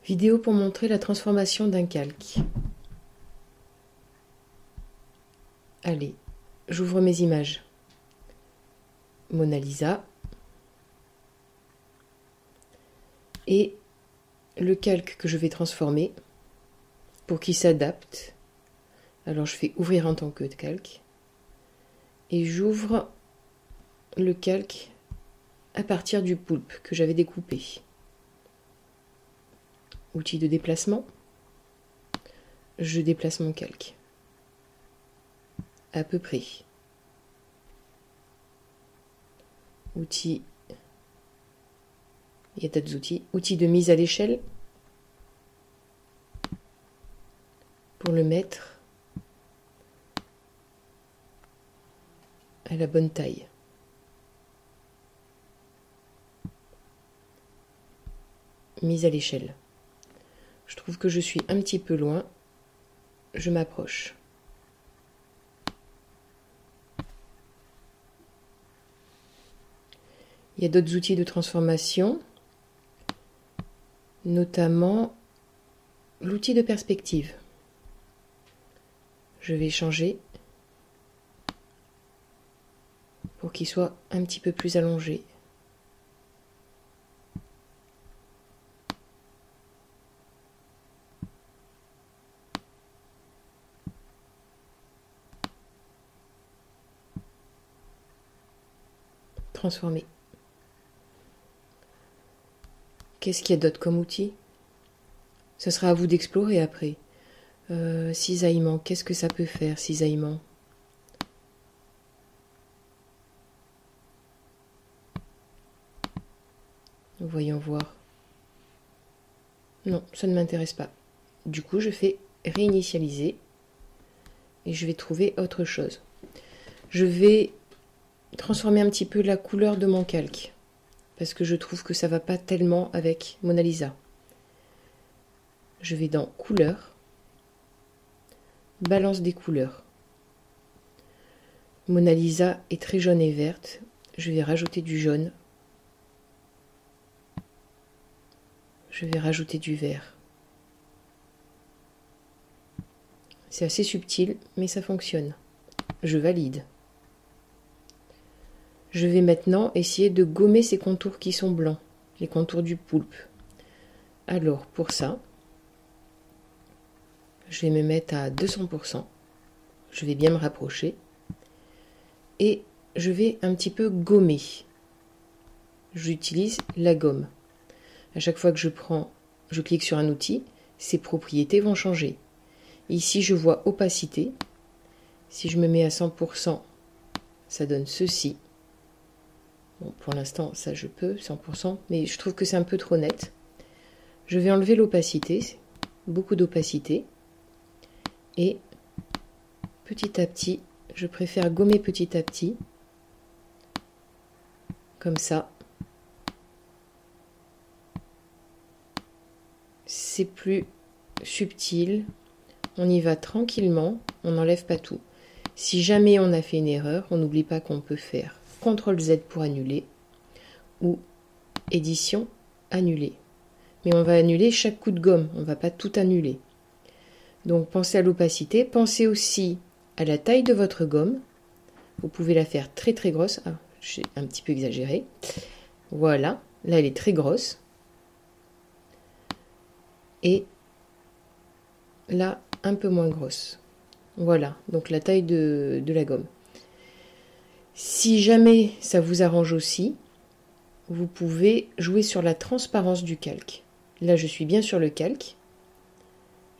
Vidéo pour montrer la transformation d'un calque. Allez, j'ouvre mes images. Mona Lisa. Et le calque que je vais transformer pour qu'il s'adapte. Alors je fais ouvrir en tant que calque. Et j'ouvre le calque à partir du poulpe que j'avais découpé. Outil de déplacement. Je déplace mon calque. À peu près. Outil. Il y a d'autres outils. Outil de mise à l'échelle. Pour le mettre à la bonne taille. Mise à l'échelle. Je trouve que je suis un petit peu loin. Je m'approche. Il y a d'autres outils de transformation, notamment l'outil de perspective. Je vais changer pour qu'il soit un petit peu plus allongé. Transformer. Qu'est-ce qu'il y a d'autre comme outil? Ce sera à vous d'explorer après. Cisaillement, qu'est-ce que ça peut faire, cisaillement? Voyons voir. Non, ça ne m'intéresse pas. Du coup, je fais réinitialiser et je vais trouver autre chose. Je vais transformer un petit peu la couleur de mon calque parce que je trouve que ça va pas tellement avec Mona Lisa. Je vais dans couleurs, balance des couleurs. Mona Lisa est très jaune et verte. Je vais rajouter du jaune. Je vais rajouter du vert. C'est assez subtil, mais ça fonctionne. Je valide. Je vais maintenant essayer de gommer ces contours qui sont blancs, les contours du poulpe. Alors, pour ça, je vais me mettre à 200%. Je vais bien me rapprocher. Et je vais un petit peu gommer. J'utilise la gomme. À chaque fois que je clique sur un outil, ses propriétés vont changer. Ici, je vois opacité. Si je me mets à 100%, ça donne ceci. Bon, pour l'instant, ça je peux, 100%, mais je trouve que c'est un peu trop net. Je vais enlever l'opacité, beaucoup d'opacité. Et petit à petit, je préfère gommer petit à petit. Comme ça. C'est plus subtil. On y va tranquillement, on n'enlève pas tout. Si jamais on a fait une erreur, on n'oublie pas qu'on peut faire CTRL-Z pour annuler ou édition, annuler. Mais on va annuler chaque coup de gomme, on ne va pas tout annuler. Donc pensez à l'opacité, pensez aussi à la taille de votre gomme. Vous pouvez la faire très très grosse. Ah, j'ai un petit peu exagéré. Voilà, là elle est très grosse. Et là, un peu moins grosse. Voilà, donc la taille de la gomme. Si jamais ça vous arrange aussi, vous pouvez jouer sur la transparence du calque. Là, je suis bien sur le calque.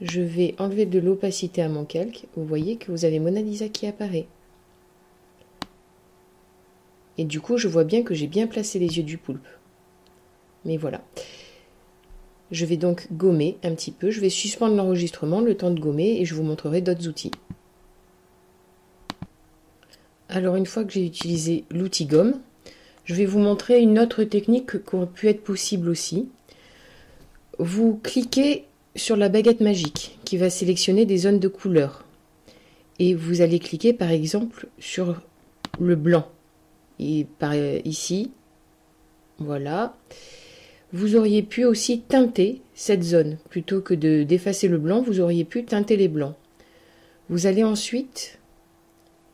Je vais enlever de l'opacité à mon calque. Vous voyez que vous avez Mona Lisa qui apparaît. Et du coup, je vois bien que j'ai bien placé les yeux du poulpe. Mais voilà. Je vais donc gommer un petit peu. Je vais suspendre l'enregistrement, le temps de gommer, et je vous montrerai d'autres outils. Alors, une fois que j'ai utilisé l'outil gomme, je vais vous montrer une autre technique qui aurait pu être possible aussi. Vous cliquez sur la baguette magique qui va sélectionner des zones de couleur. Et vous allez cliquer par exemple sur le blanc. Et par ici, voilà. Vous auriez pu aussi teinter cette zone. Plutôt que d'effacer le blanc, vous auriez pu teinter les blancs. Vous allez ensuite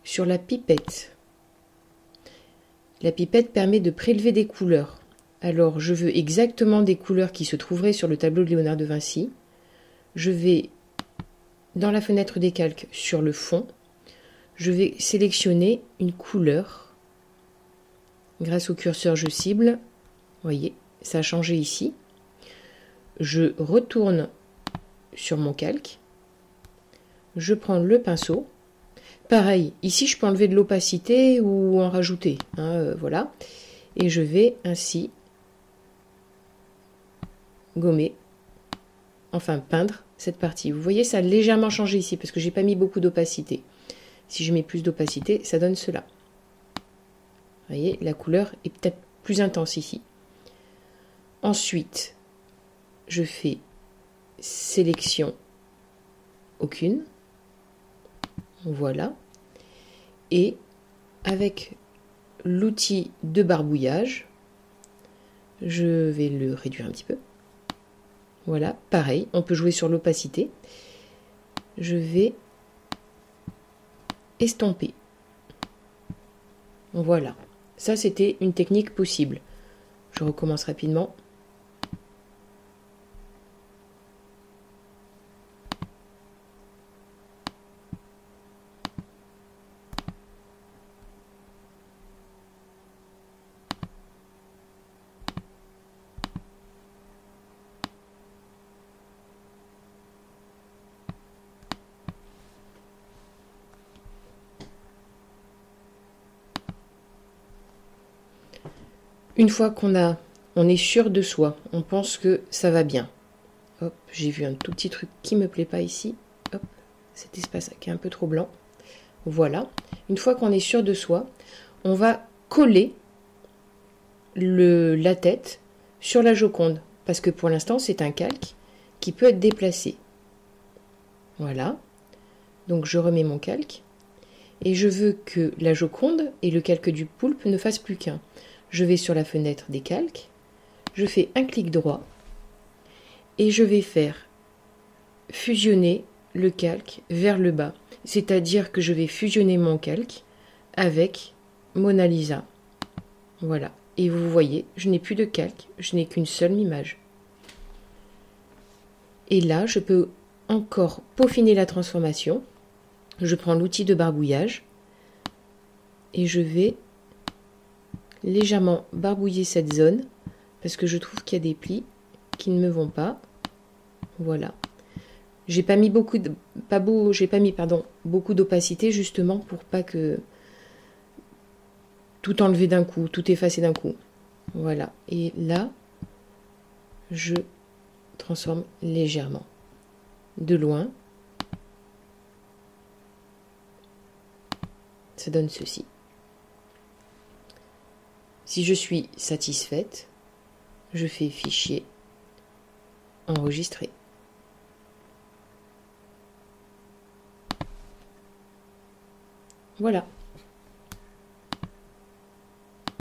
sur la pipette. La pipette permet de prélever des couleurs. Alors, je veux exactement des couleurs qui se trouveraient sur le tableau de Léonard de Vinci. Je vais dans la fenêtre des calques sur le fond. Je vais sélectionner une couleur. Grâce au curseur, je cible. Vous voyez, ça a changé ici. Je retourne sur mon calque. Je prends le pinceau. Pareil, ici je peux enlever de l'opacité ou en rajouter. Voilà. Et je vais ainsi gommer, enfin peindre cette partie. Vous voyez, ça a légèrement changé ici parce que j'ai pas mis beaucoup d'opacité. Si je mets plus d'opacité, ça donne cela. Vous voyez, la couleur est peut-être plus intense ici. Ensuite, je fais sélection aucune. Voilà. Et avec l'outil de barbouillage, je vais le réduire un petit peu. Voilà, pareil, on peut jouer sur l'opacité. Je vais estomper. Voilà, ça c'était une technique possible. Je recommence rapidement. Une fois on est sûr de soi, on pense que ça va bien. Hop, j'ai vu un tout petit truc qui me plaît pas ici. Hop, cet espace qui est un peu trop blanc. Voilà. Une fois qu'on est sûr de soi, on va coller la tête sur la Joconde. Parce que pour l'instant, c'est un calque qui peut être déplacé. Voilà. Donc je remets mon calque. Et je veux que la Joconde et le calque du poulpe ne fassent plus qu'un. Je vais sur la fenêtre des calques, je fais un clic droit et je vais faire fusionner le calque vers le bas. C'est-à-dire que je vais fusionner mon calque avec Mona Lisa. Voilà. Et vous voyez, je n'ai plus de calque, je n'ai qu'une seule image. Et là, je peux encore peaufiner la transformation. Je prends l'outil de barbouillage et je vais légèrement barbouiller cette zone parce que je trouve qu'il y a des plis qui ne me vont pas. Voilà. J'ai pas mis beaucoup d'opacité justement pour pas que tout enlever d'un coup, tout effacer d'un coup. Voilà. Et là, je transforme légèrement. De loin. Ça donne ceci. Si je suis satisfaite, je fais fichier, enregistrer. Voilà.